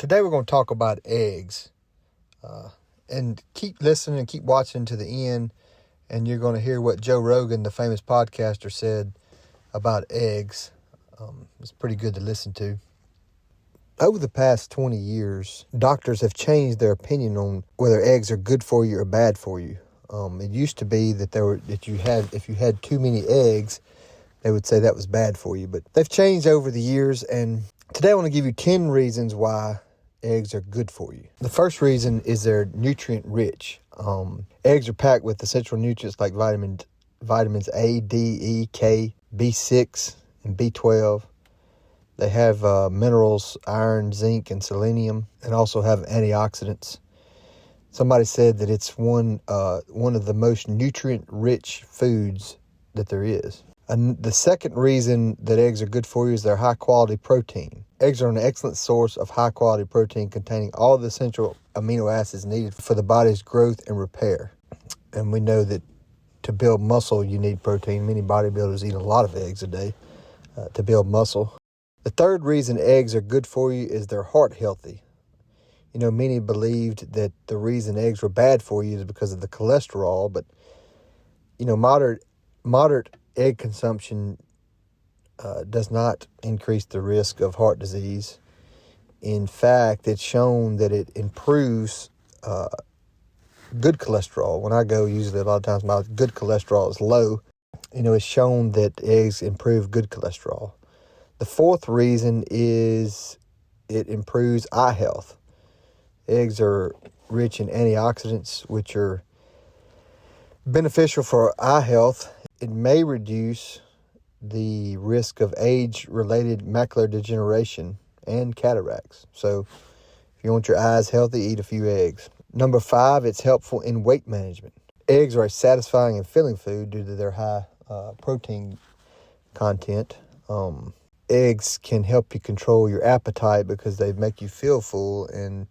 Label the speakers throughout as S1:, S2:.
S1: Today we're going to talk about eggs. And keep listening and keep watching to the end, and you're going to hear what Joe Rogan, the famous podcaster, said about eggs. It's pretty good to listen to. Over the past 20 years, doctors have changed their opinion on whether eggs are good for you or bad for you. It used to be that if you had too many eggs, they would say that was bad for you. But they've changed over the years, and today I want to give you 10 reasons why eggs are good for you. The first reason is they're nutrient rich. Eggs are packed with essential nutrients like vitamins A, D, E, K, B6, and B12. They have minerals, iron, zinc, and selenium, and also have antioxidants. Somebody said that it's one of the most nutrient-rich foods that there is. And the second reason that eggs are good for you is their high-quality protein. Eggs are an excellent source of high-quality protein containing all the essential amino acids needed for the body's growth and repair. And we know that to build muscle, you need protein. Many bodybuilders eat a lot of eggs a day to build muscle. The third reason eggs are good for you is they're heart healthy. You know, many believed that the reason eggs were bad for you is because of the cholesterol, but, you know, moderate egg consumption does not increase the risk of heart disease. In fact, it's shown that it improves good cholesterol. When I go, usually a lot of times my good cholesterol is low. You know, it's shown that eggs improve good cholesterol. The fourth reason is it improves eye health. Eggs are rich in antioxidants, which are beneficial for eye health. It may reduce the risk of age-related macular degeneration and cataracts. So if you want your eyes healthy, eat a few eggs. Number 5, it's helpful in weight management. Eggs are a satisfying and filling food due to their high protein content. Eggs can help you control your appetite because they make you feel full, and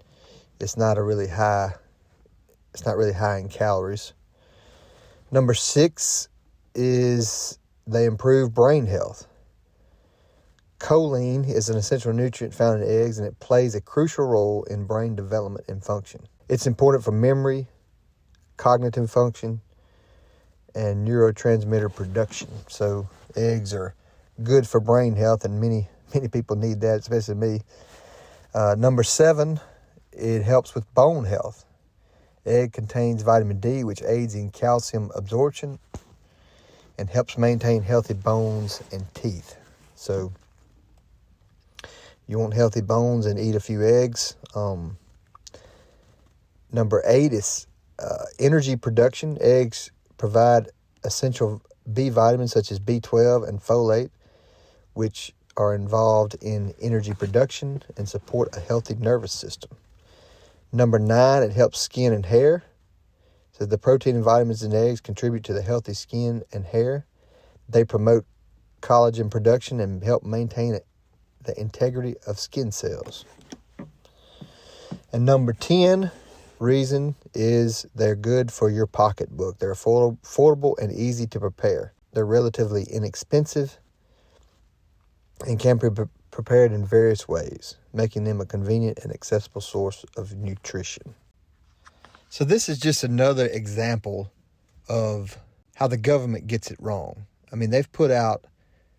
S1: it's not really high in calories. Number 6 is they improve brain health. Choline is an essential nutrient found in eggs, and it plays a crucial role in brain development and function. It's important for memory, cognitive function, and neurotransmitter production. So eggs are good for brain health, and many people need that, especially me. Number 7, it helps with bone health. Egg contains vitamin D, which aids in calcium absorption and helps maintain healthy bones and teeth. So you want healthy bones and eat a few eggs. Number 8 is energy production. Eggs provide essential B vitamins such as B12 and folate, which are involved in energy production and support a healthy nervous system. Number 9, it helps skin and hair. So the protein and vitamins in eggs contribute to the healthy skin and hair. They promote collagen production and help maintain the integrity of skin cells. And number 10 reason is they're good for your pocketbook. They're affordable and easy to prepare. They're relatively inexpensive and can be prepared in various ways, making them a convenient and accessible source of nutrition. So this is just another example of how the government gets it wrong. I mean, they've put out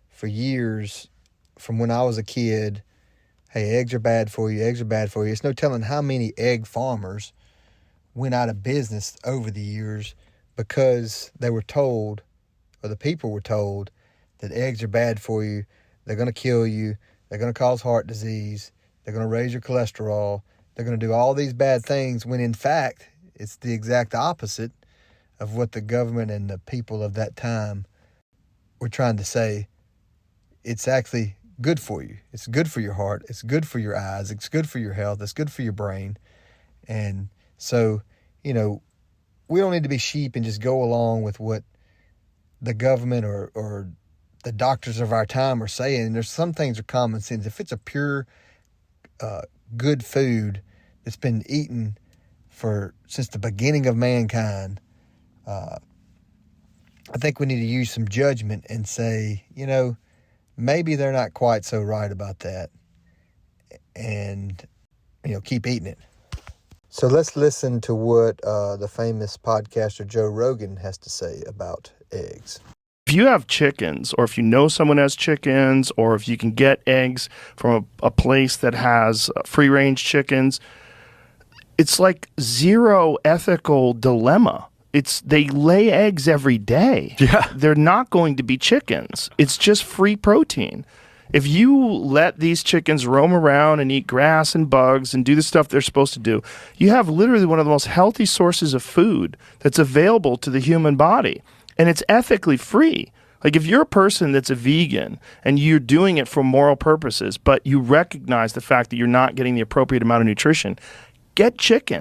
S1: for years, from when I was a kid, hey, eggs are bad for you, eggs are bad for you. It's no telling how many egg farmers went out of business over the years because they were told, or the people were told, that eggs are bad for you. They're going to kill you. They're going to cause heart disease. They're going to raise your cholesterol. They're going to do all these bad things when, in fact, it's the exact opposite of what the government and the people of that time were trying to say. It's actually good for you. It's good for your heart. It's good for your eyes. It's good for your health. It's good for your brain. And so, you know, we don't need to be sheep and just go along with what the government or the doctors of our time are saying. There's some things are common sense. If it's a pure, good food that's been eaten since the beginning of mankind, I think we need to use some judgment and say, you know, maybe they're not quite so right about that. And keep eating it. So let's listen to what the famous podcaster Joe Rogan has to say about eggs.
S2: If you have chickens, or if you know someone has chickens, or if you can get eggs from a place that has free-range chickens, it's like zero ethical dilemma. They lay eggs every day.
S3: Yeah.
S2: They're not going to be chickens. It's just free protein. If you let these chickens roam around and eat grass and bugs and do the stuff they're supposed to do, you have literally one of the most healthy sources of food that's available to the human body. And it's ethically free. Like if you're a person that's a vegan and you're doing it for moral purposes, but you recognize the fact that you're not getting the appropriate amount of nutrition, get chicken.